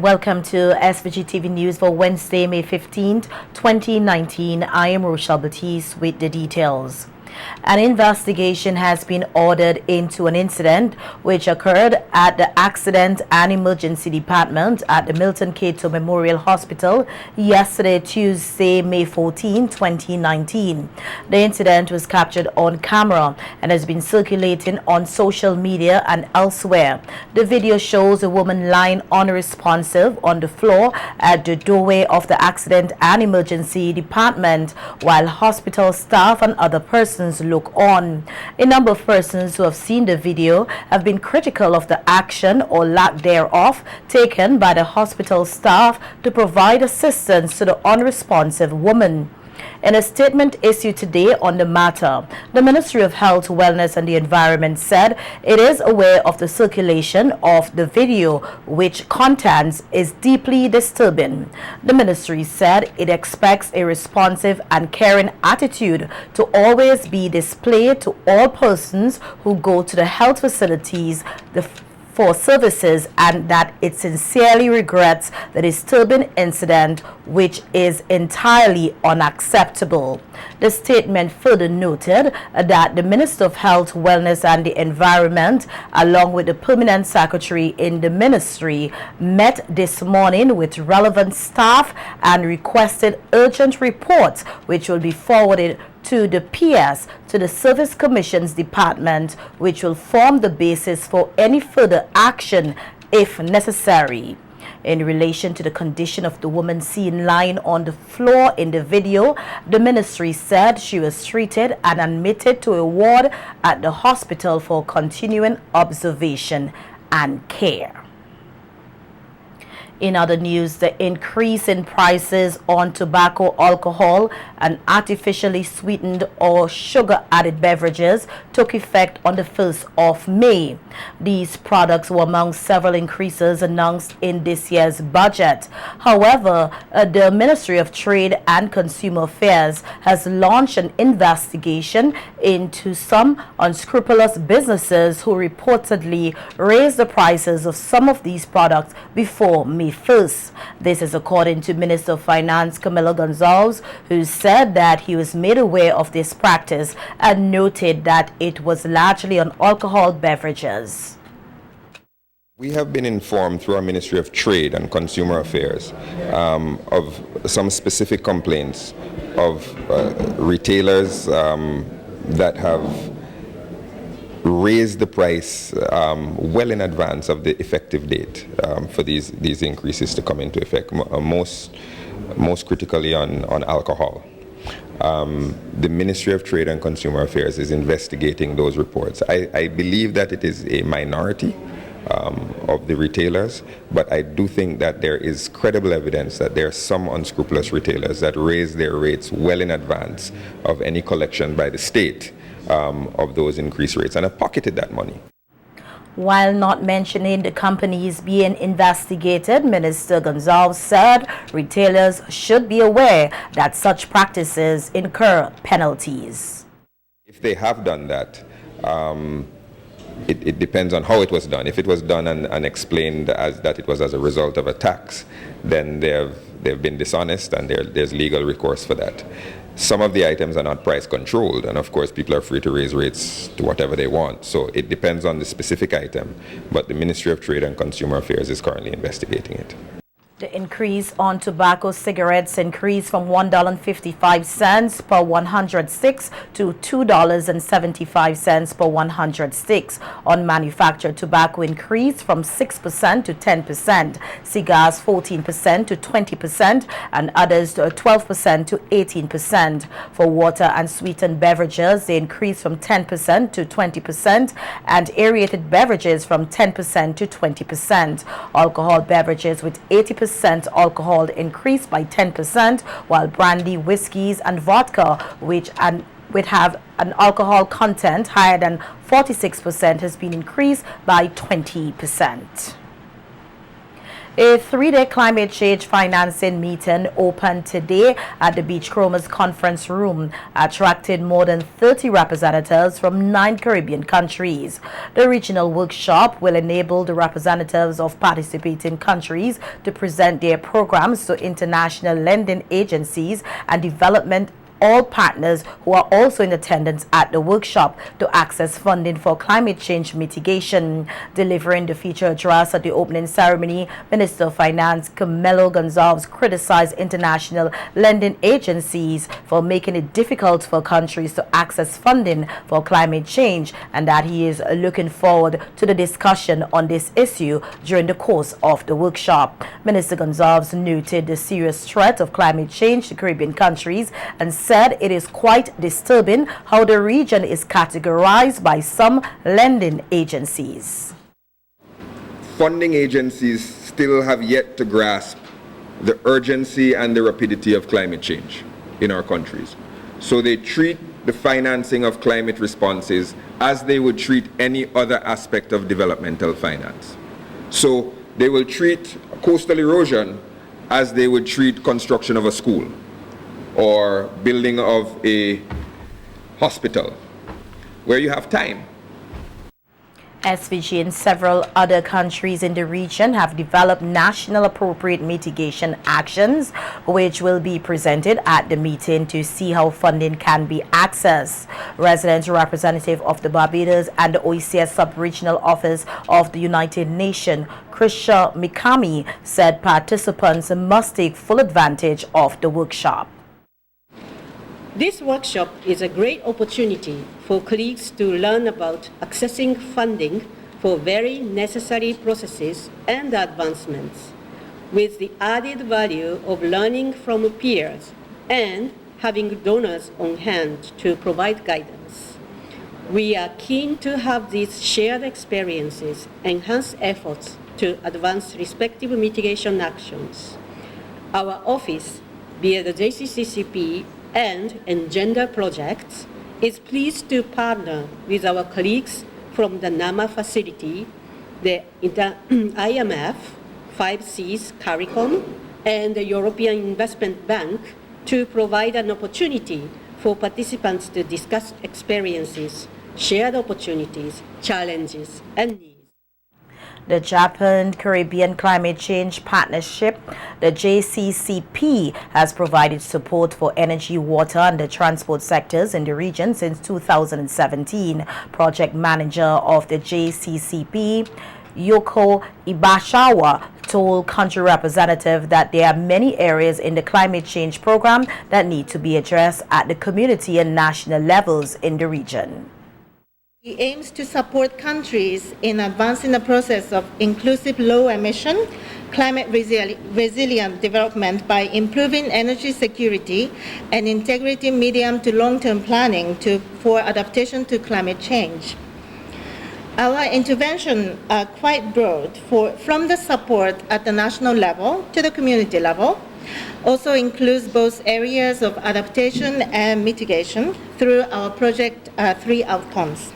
Welcome to SVGTV News for Wednesday, May 15th, 2019. I am Rochelle Batiste with the details. An investigation has been ordered into an incident which occurred at the Accident and Emergency Department at the Milton Cato Memorial Hospital yesterday, Tuesday, May 14, 2019. The incident was captured on camera and has been circulating on social media and elsewhere. The video shows a woman lying unresponsive on the floor at the doorway of the Accident and Emergency Department while hospital staff and other persons look on. A number of persons who have seen the video have been critical of the action or lack thereof taken by the hospital staff to provide assistance to the unresponsive woman. In a statement issued today on the matter, the Ministry of Health, Wellness and the Environment said it is aware of the circulation of the video, which content is deeply disturbing. The ministry said it expects a responsive and caring attitude to always be displayed to all persons who go to the health facilities for services, and that it sincerely regrets the disturbing incident, which is entirely unacceptable. The statement further noted that the Minister of Health, Wellness and the Environment, along with the Permanent Secretary in the ministry, met this morning with relevant staff and requested urgent reports, which will be forwarded to the PS, to the Service Commissions Department, which will form the basis for any further action if necessary. In relation to the condition of the woman seen lying on the floor in the video, the ministry said she was treated and admitted to a ward at the hospital for continuing observation and care. In other news, the increase in prices on tobacco, alcohol, and artificially sweetened or sugar-added beverages took effect on the 1st of May. These products were among several increases announced in this year's budget. However, the Ministry of Trade and Consumer Affairs has launched an investigation into some unscrupulous businesses who reportedly raised the prices of some of these products before May 1st. This is according to Minister of Finance Camilo Gonzalez, who said that he was made aware of this practice and noted that it was largely on alcohol beverages. We have been informed through our Ministry of Trade and Consumer Affairs of some specific complaints of retailers that have raised the price well in advance of the effective date for these increases to come into effect, most critically on alcohol. The Ministry of Trade and Consumer Affairs is investigating those reports. I believe that it is a minority of the retailers, but I do think that there is credible evidence that there are some unscrupulous retailers that raise their rates well in advance of any collection by the state of those increased rates and have pocketed that money. While not mentioning the companies being investigated, Minister Gonzalez said retailers should be aware that such practices incur penalties. If they have done that, it depends on how it was done. If it was done and explained as that it was as a result of a tax, then they've been dishonest and there's legal recourse for that. Some of the items are not price controlled, and of course people are free to raise rates to whatever they want. So it depends on the specific item, but the Ministry of Trade and Consumer Affairs is currently investigating it. The increase on tobacco cigarettes increased from $1.55 per 100 sticks to $2.75 per 100 sticks. On manufactured tobacco increased from 6% to 10%, cigars 14% to 20%, and others to 12% to 18%. For water and sweetened beverages, they increased from 10% to 20%, and aerated beverages from 10% to 20%. Alcohol beverages with 80% alcohol increased by 10%, while brandy, whiskeys, and vodka, which have an alcohol content higher than 46%, has been increased by 20%. A three-day climate change financing meeting opened today at the Beachcombers Conference Room, attracted more than 30 representatives from 9 Caribbean countries. The regional workshop will enable the representatives of participating countries to present their programs to international lending agencies and development all partners who are also in attendance at the workshop to access funding for climate change mitigation. Delivering the feature address at the opening ceremony, Minister of Finance Camilo Gonzalez criticized international lending agencies for making it difficult for countries to access funding for climate change, and that he is looking forward to the discussion on this issue during the course of the workshop. Minister Gonzalez noted the serious threat of climate change to Caribbean countries and said it is quite disturbing how the region is categorized by some lending agencies. Funding agencies still have yet to grasp the urgency and the rapidity of climate change in our countries. So they treat the financing of climate responses as they would treat any other aspect of developmental finance. So they will treat coastal erosion as they would treat construction of a school or building of a hospital, where you have time. SVG and several other countries in the region have developed national appropriate mitigation actions, which will be presented at the meeting to see how funding can be accessed. Resident representative of the Barbados and the OECS Sub-Regional Office of the United Nations, Krisha Mikami, said participants must take full advantage of the workshop. This workshop is a great opportunity for colleagues to learn about accessing funding for very necessary processes and advancements, with the added value of learning from peers and having donors on hand to provide guidance. We are keen to have these shared experiences enhance efforts to advance respective mitigation actions. Our office, via the JCCCP and Engender projects, is pleased to partner with our colleagues from the NAMA facility, the IMF, 5Cs, CARICOM, and the European Investment Bank to provide an opportunity for participants to discuss experiences, shared opportunities, challenges, and needs. The Japan-Caribbean Climate Change Partnership, the JCCP, has provided support for energy, water, and the transport sectors in the region since 2017. Project manager of the JCCP, Yoko Ibashawa, told country representative that there are many areas in the climate change program that need to be addressed at the community and national levels in the region. He aims to support countries in advancing the process of inclusive low-emission, climate-resilient development by improving energy security and integrating medium to long-term planning for adaptation to climate change. Our interventions are quite broad, from the support at the national level to the community level. Also includes both areas of adaptation and mitigation through our project 3 outcomes.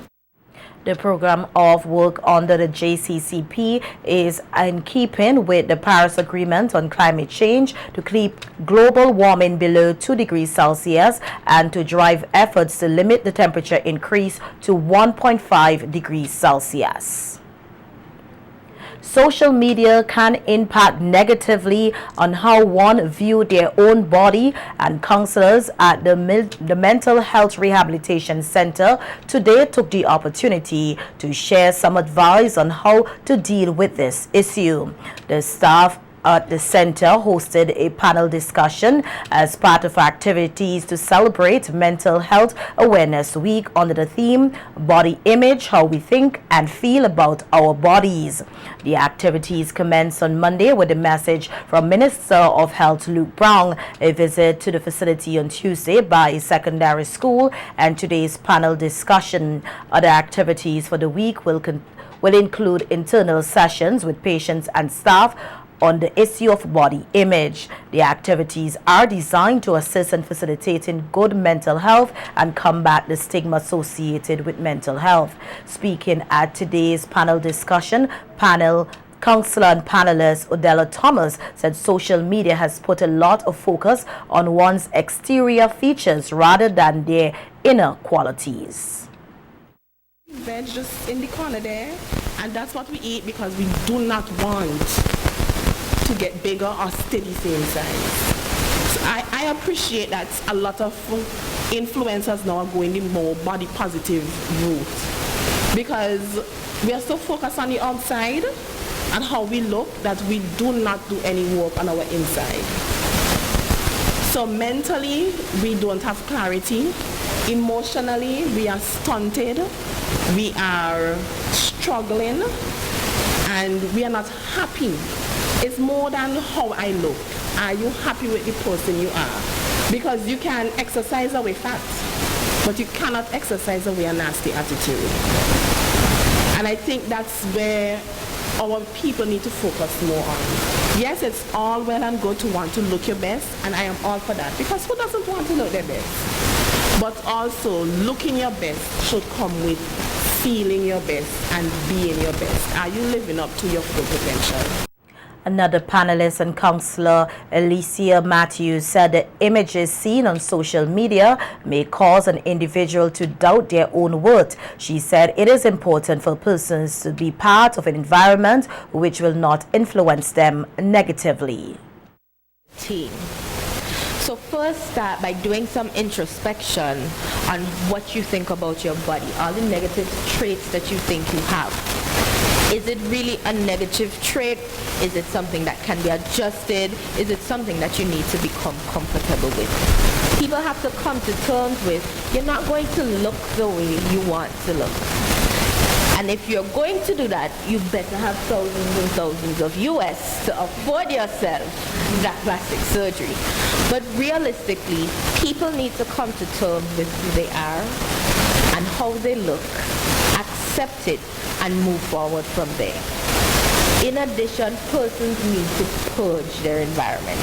The program of work under the JCCP is in keeping with the Paris Agreement on climate change to keep global warming below 2 degrees Celsius and to drive efforts to limit the temperature increase to 1.5 degrees Celsius. Social media can impact negatively on how one views their own body, and counselors at the Mental Health Rehabilitation Center today took the opportunity to share some advice on how to deal with this issue. The staff at the center hosted a panel discussion as part of activities to celebrate Mental Health Awareness Week under the theme Body Image, How We Think and Feel About Our Bodies. The activities commenced on Monday with a message from Minister of Health Luke Brown, a visit to the facility on Tuesday by a secondary school, and today's panel discussion. Other activities for the week will include internal sessions with patients and staff on the issue of body image. The activities are designed to assist in facilitating good mental health and combat the stigma associated with mental health. Speaking at today's panel discussion, panel Counselor and panelist Odella Thomas said social media has put a lot of focus on one's exterior features rather than their inner qualities. Veg just in the corner there, and that's what we eat because we do not want to get bigger or stay the same size. So I appreciate that a lot of influencers now are going the more body positive route because we are so focused on the outside and how we look that we do not do any work on our inside. So mentally, we don't have clarity. Emotionally, we are stunted. We are struggling and we are not happy. It's more than how I look. Are you happy with the person you are? Because you can exercise away fat, but you cannot exercise away a nasty attitude. And I think that's where our people need to focus more on. Yes, it's all well and good to want to look your best, and I am all for that, because who doesn't want to look their best? But also, looking your best should come with feeling your best and being your best. Are you living up to your full potential? Another panelist and counselor, Alicia Matthews, said the images seen on social media may cause an individual to doubt their own worth. She said it is important for persons to be part of an environment which will not influence them negatively. So first start by doing some introspection on what you think about your body, all the negative traits that you think you have. Is it really a negative trait? Is it something that can be adjusted? Is it something that you need to become comfortable with? People have to come to terms with, you're not going to look the way you want to look. And if you're going to do that, you better have thousands and thousands of US to afford yourself that plastic surgery. But realistically, people need to come to terms with who they are and how they look, accept it, and move forward from there. In addition, persons need to purge their environment.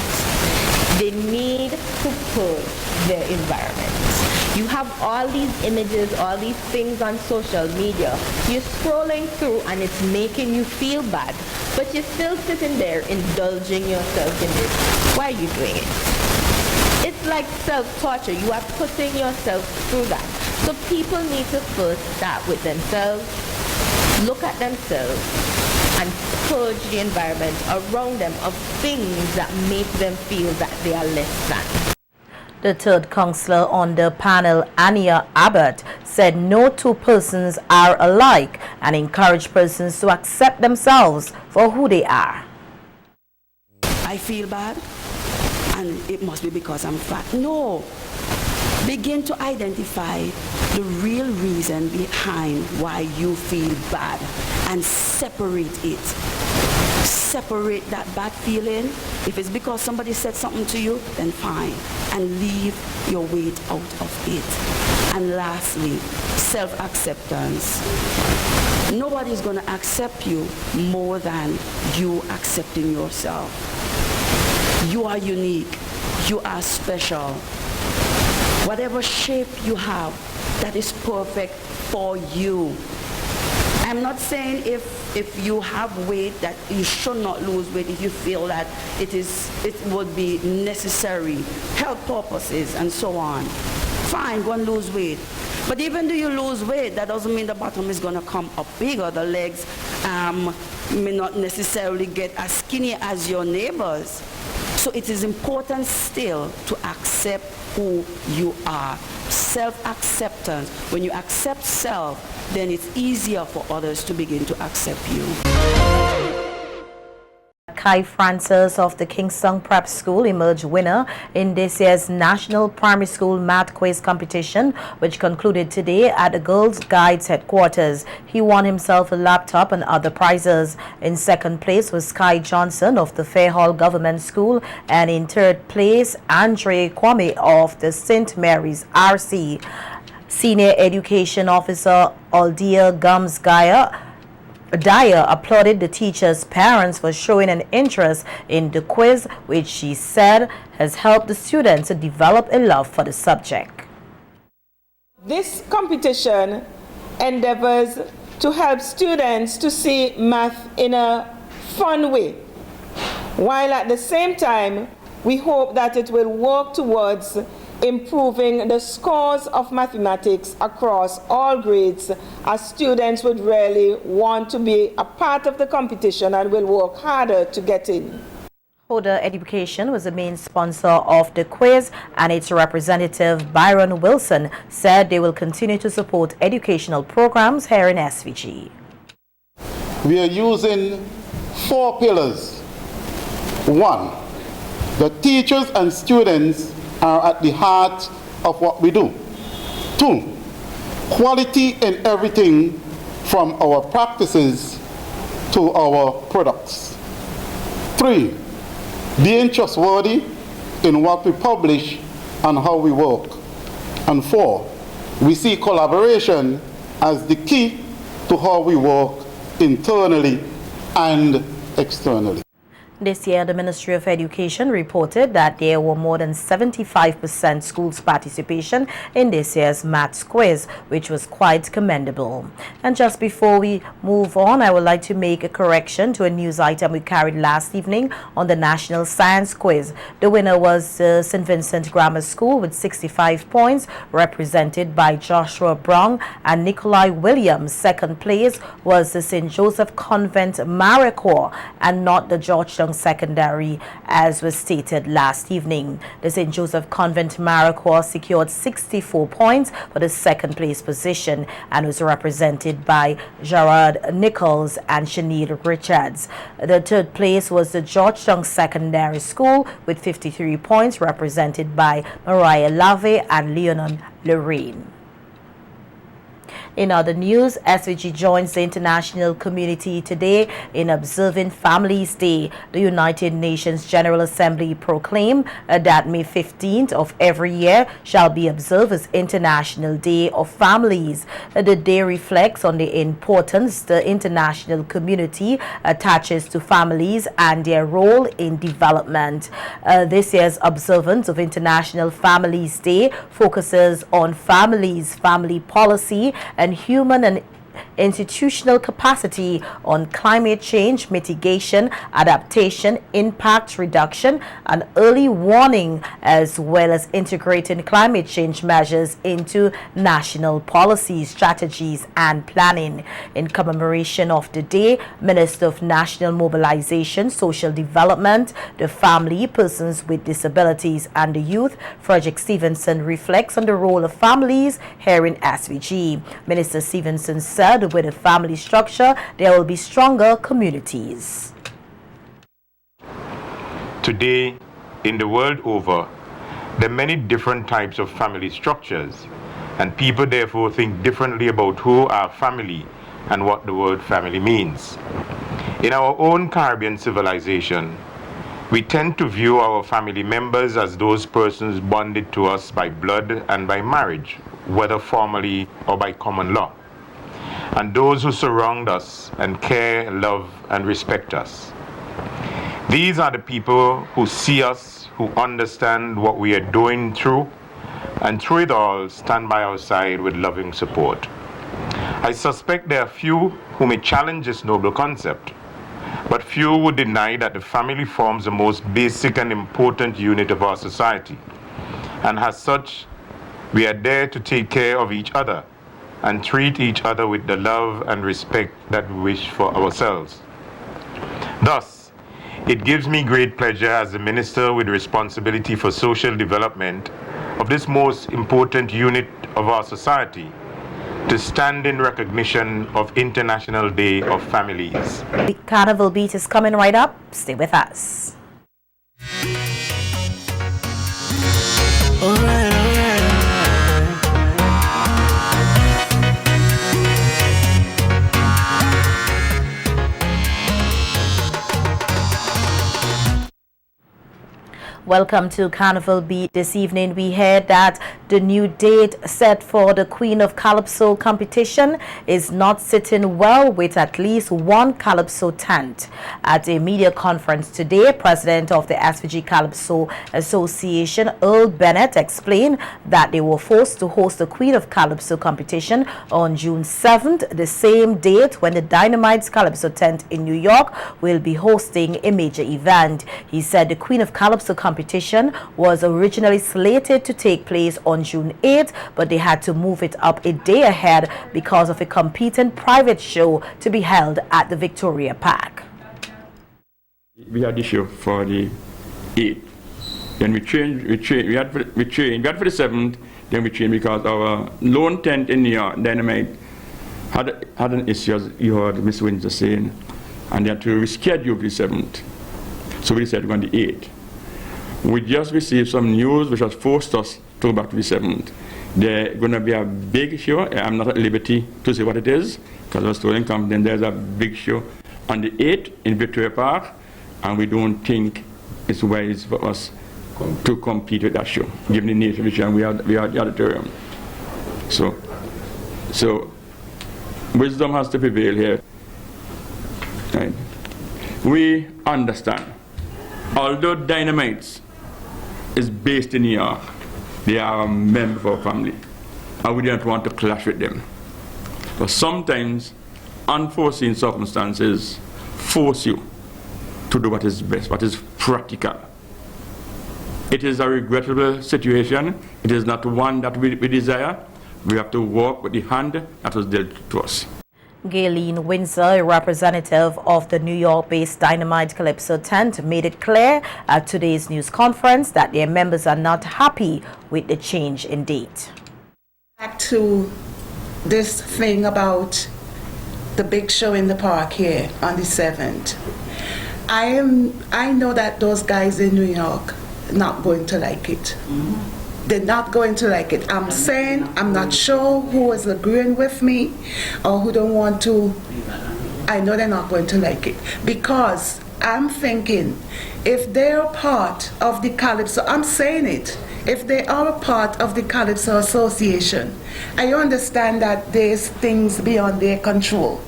They need to purge their environment. You have all these images, all these things on social media. You're scrolling through and it's making you feel bad, but you're still sitting there indulging yourself in this. Why are you doing it? It's like self-torture. You are putting yourself through that. So people need to first start with themselves, look at themselves, and purge the environment around them of things that make them feel that they are less than. The third counselor on the panel, Ania Abbott, said no two persons are alike and encouraged persons to accept themselves for who they are. I feel bad and it must be because I'm fat. No. Begin to identify the real reason behind why you feel bad and separate it. Separate that bad feeling. If it's because somebody said something to you, then fine. And leave your weight out of it. And lastly, self-acceptance. Nobody's going to accept you more than you accepting yourself. You are unique. You are special. Whatever shape you have, that is perfect for you. I'm not saying if you have weight that you should not lose weight if you feel that it would be necessary, health purposes and so on. Fine, go and lose weight. But even though you lose weight, that doesn't mean the bottom is going to come up bigger. The legs may not necessarily get as skinny as your neighbors. So it is important still to accept who you are. Self-acceptance. When you accept self, then it's easier for others to begin to accept you. Kai Francis of the Kingston Prep School emerged winner in this year's National Primary School Math Quiz competition, which concluded today at the Girls Guides headquarters. He won himself a laptop and other prizes. In second place was Sky Johnson of the Fairhall Government School, and in third place, Andre Kwame of the St. Mary's RC. Senior Education Officer Aldia Dyer applauded the teachers' parents for showing an interest in the quiz, which she said has helped the students to develop a love for the subject. This competition endeavors to help students to see math in a fun way, while at the same time, we hope that it will work towards improving the scores of mathematics across all grades, as students would really want to be a part of the competition and will work harder to get in. Holder Education was the main sponsor of the quiz, and its representative Byron Wilson said they will continue to support educational programs here in SVG. We are using 4 pillars. 1, the teachers and students are at the heart of what we do. 2, quality in everything from our practices to our products. 3, being trustworthy in what we publish and how we work. And 4, we see collaboration as the key to how we work internally and externally. This year, the Ministry of Education reported that there were more than 75% schools' participation in this year's maths quiz, which was quite commendable. And just before we move on, I would like to make a correction to a news item we carried last evening on the National Science Quiz. The winner was St. Vincent Grammar School with 65 points, represented by Joshua Brown and Nikolai Williams. Second place was the St. Joseph Convent Maricourt and not the Georgetown Secondary, as was stated last evening. The St. Joseph Convent Maricourt secured 64 points for the second place position and was represented by Gerard Nichols and Sinead Richards. The third place was the Georgetown Secondary School with 53 points, represented by Mariah Lave and Leonon Lorraine. In other news, SVG joins the international community today in observing Families Day. The United Nations General Assembly proclaimed that May 15th of every year shall be observed as International Day of Families. The day reflects on the importance the international community attaches to families and their role in development. This year's observance of International Families Day focuses on families, family policy, and human and institutional capacity on climate change mitigation, adaptation, impact reduction, and early warning, as well as integrating climate change measures into national policies, strategies, and planning. In commemoration of the day, Minister of National Mobilization, Social Development, the Family, Persons with Disabilities, and the Youth, Frederick Stevenson, reflects on the role of families here in SVG. Minister Stevenson said, with a family structure, there will be stronger communities. Today, in the world over, there are many different types of family structures, and people therefore think differently about who are family and what the word family means. In our own Caribbean civilization, we tend to view our family members as those persons bonded to us by blood and by marriage, whether formally or by common law, and those who surround us and care, love, and respect us. These are the people who see us, who understand what we are going through, and through it all stand by our side with loving support. I suspect there are few who may challenge this noble concept, but few would deny that the family forms the most basic and important unit of our society, and as such, we are there to take care of each other and treat each other with the love and respect that we wish for ourselves. Thus, it gives me great pleasure as the Minister with responsibility for social development of this most important unit of our society to stand in recognition of International Day of Families. The Carnival beat is coming right up. Stay with us. All right. Welcome to Carnival Beat. This evening we heard that the new date set for the Queen of Calypso competition is not sitting well with at least one Calypso tent. At a media conference today, President of the SVG Calypso Association, Earl Bennett, explained that they were forced to host the Queen of Calypso competition on June 7th, the same date when the Dynamite's Calypso tent in New York will be hosting a major event. He said the Queen of Calypso competition was originally slated to take place on June 8th, but they had to move it up a day ahead because of a competing private show to be held at the Victoria Park. We had the show for the 8th. Then we had for the 7th, then we changed because our lone tent in New York, Dynamite, had an issue, as you heard Ms. Windsor saying, and they had to reschedule the 7th. So we decided to go on the 8th. We just received some news which has forced us to go back to the 7th. There's going to be a big show. I'm not at liberty to say what it is, because I was told in Compton there's a big show on the 8th in Victoria Park, and we don't think it's wise for us to compete with that show, given the nature of the show, and we are the auditorium. So wisdom has to prevail here. Right. We understand. Although Dynamites is based in New York, they are a member of our family, and we don't want to clash with them. But sometimes unforeseen circumstances force you to do what is best, what is practical. It is a regrettable situation. It is not one that we desire. We have to work with the hand that was dealt to us. Gayleen Windsor, a representative of the New York-based Dynamite Calypso tent, made it clear at today's news conference that their members are not happy with the change in date. Back to this thing about the big show in the park here on the 7th. I know that those guys in New York are not going to like it. They're not going to like it. I'm saying I'm not sure who is agreeing with me or who don't want to. I know they're not going to like it because I'm thinking if they're part of the Calypso, I'm saying it, if they are a part of the Calypso Association, I understand that there's things beyond their control.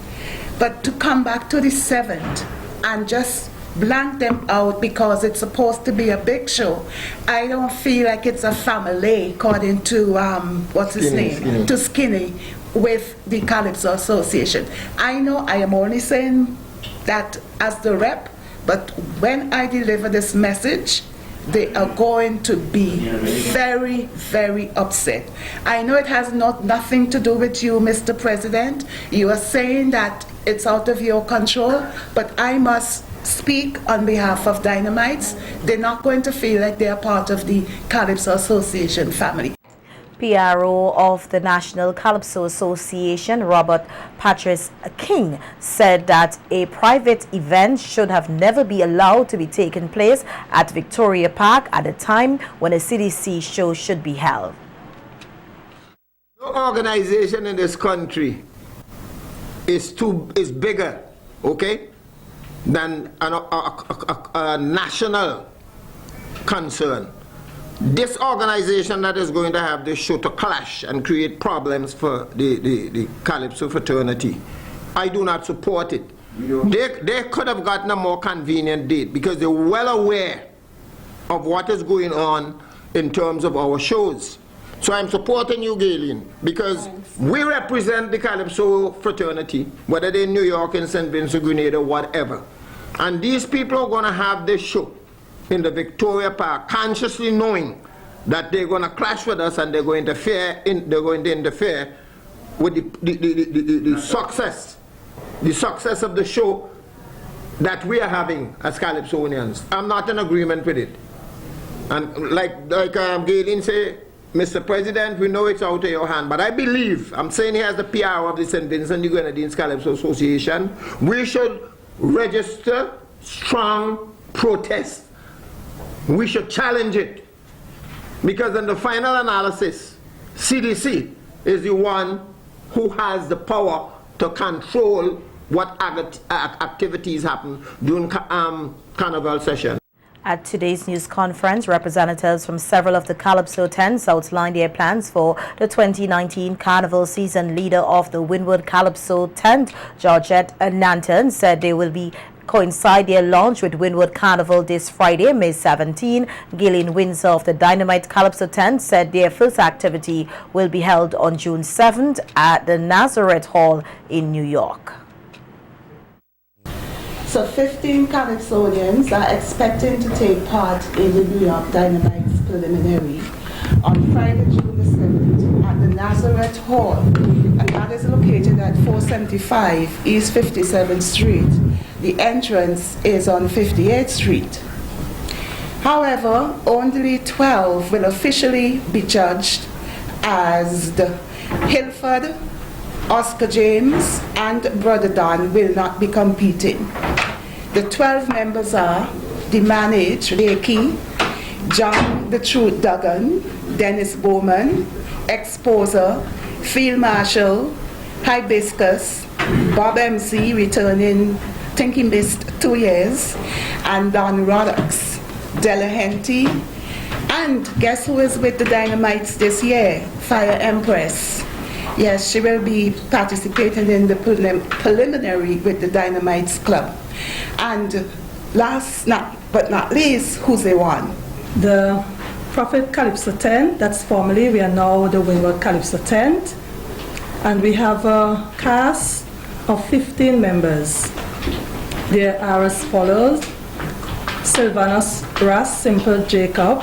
But to come back to the 7th and just blank them out because it's supposed to be a big show, I don't feel like it's a family, according to what's his name, to Skinny, with the Calypso Association. I know I am only saying that as the rep, but when I deliver this message, they are going to be very, very upset. I know it has nothing to do with you, Mr. President. You are saying that it's out of your control, but I must speak on behalf of Dynamites. They're not going to feel like they're part of the Calypso Association family. PRO of the National Calypso Association, Robert Patrice King, said that a private event should have never be allowed to be taken place at Victoria Park at a time when a CDC show should be held. No organization in this country is bigger, okay, than a national concern. This organization that is going to have this show to clash and create problems for the Calypso fraternity, I do not support it. They could have gotten a more convenient date because they're well aware of what is going on in terms of our shows. So I'm supporting you, Gayleen, because we represent the Calypso fraternity, whether they're in New York, in St. Vincent, Grenada, whatever. And these people are going to have this show in the Victoria Park, consciously knowing that they're going to clash with us and they're going to interfere with the success of the show that we are having as Calypsonians. I'm not in agreement with it. And like Gayleen say, Mr. President, we know it's out of your hand, but I believe, I'm saying here as the PR of the St. Vincent and Grenadines Calypso Association, we should register strong protest. We should challenge it, because in the final analysis, CDC is the one who has the power to control what activities happen during Carnival session. At today's news conference, representatives from several of the Calypso tents outlined their plans for the 2019 Carnival season. Leader of the Wynwood Calypso tent, Georgette Nanton, said they will be coincide their launch with Wynwood Carnival this Friday, May 17. Gillian Windsor of the Dynamite Calypso tent said their first activity will be held on June 7th at the Nazareth Hall in New York. So 15 Calypsonians are expecting to take part in the New York Dynamite's preliminary on Friday, June the 7th at the Nazareth Hall, and that is located at 475 East 57th Street. The entrance is on 58th Street. However, only 12 will officially be judged, as the Hilford, Oscar James, and Brother Don will not be competing. The 12 members are the Manage Lakey, John the Truth Duggan, Dennis Bowman, Exposer, Field Marshal, Hibiscus, Bob MC returning, I think he missed 2 years, and Don Roddocks, Delahanty, and guess who is with the Dynamites this year? Fire Empress. Yes, she will be participating in the preliminary with the Dynamites Club. And last but not least, who's the one? The Prophet Calypso tent, that's formerly, we are now the Wynwood Calypso tent. And we have a cast of 15 members. There are as follows: Sylvanus Ross Simple Jacob,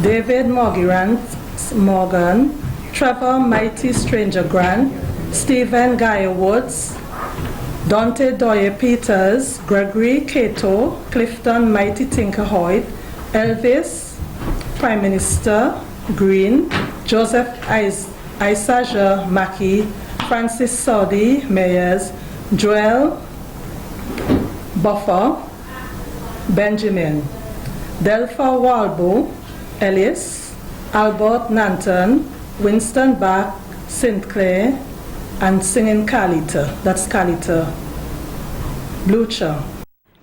David Morgan, Trevor Mighty Stranger Grant, Stephen Guy Woods, Dante Doye Peters, Gregory Cato, Clifton Mighty Tinker Hoyt, Elvis, Prime Minister Green, Joseph Isaja Mackey, Francis Saudi Meyers, Joel Buffer, Benjamin, Delpha Walbo, Ellis, Albert Nanton, Winston Bach, Sinclair, and Singing Carlita. That's Carlita Blucher.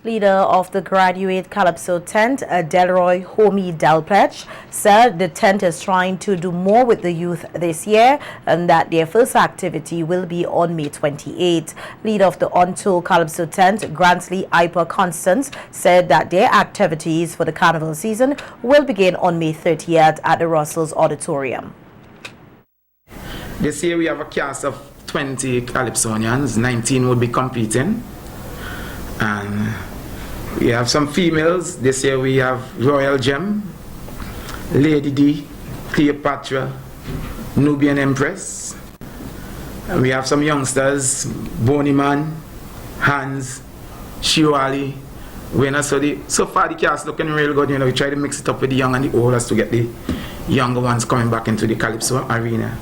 Leader of the Graduate Calypso tent, Delroy Homie Delpech, said the tent is trying to do more with the youth this year and that their first activity will be on May 28. Leader of the On-Tour Calypso tent, Grantley Iper Constance, said that their activities for the Carnival season will begin on May 30th at the Russell's Auditorium. This year we have a cast of 20 Calypsonians, 19 will be competing. And we have some females. This year we have Royal Gem, Lady D, Cleopatra, Nubian Empress. And we have some youngsters, Bonnie Man, Hans, Shiwali, Wena. So far the cast looking real good. You know, we try to mix it up with the young and the oldest to get the younger ones coming back into the Calypso arena.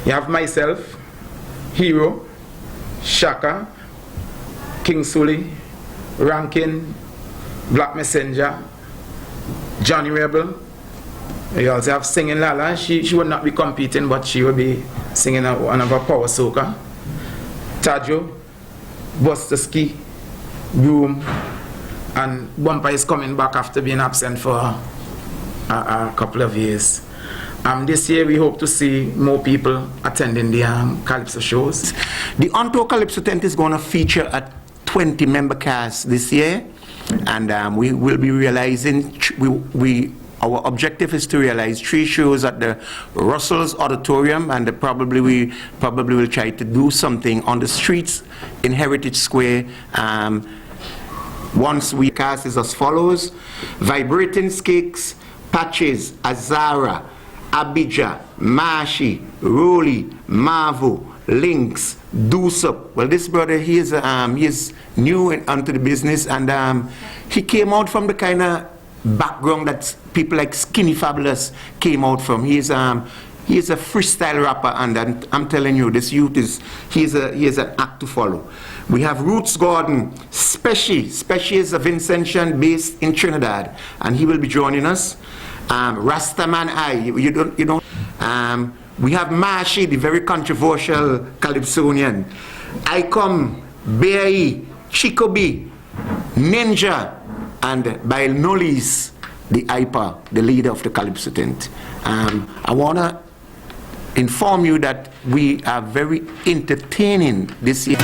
You have myself, Hero, Shaka, King Sully, Rankin, Black Messenger, Johnny Rebel. You also have Singing Lala. She will not be competing, but she will be singing one of her power soca. Tajo, Buster Ski, Broom, and Bumper is coming back after being absent for a couple of years. This year we hope to see more people attending the Calypso shows. The On-Tour Calypso tent is going to feature a 20-member cast this year, and we will be realizing, our objective is to realize 3 shows at the Russell's Auditorium, and we probably will try to do something on the streets in Heritage Square. Once we cast is as follows: Vibrating Skicks, Patches, Azara, Abijah, Mashi, Rolly, Marvo, Lynx, Dusop. Well, this brother, he is new onto the business, and he came out from the kind of background that people like Skinny Fabulous came out from. He is a freestyle rapper, and I'm telling you, this youth he is an act to follow. We have Roots Gordon, Speshi is a Vincentian based in Trinidad, and he will be joining us. Rastaman you don't. We have Mashi, the very controversial Calypsonian. Icom, Bay, Chicobi, Ninja, and by no least, the IPA, the leader of the Calypso tent. I want to inform you that we are very entertaining this year.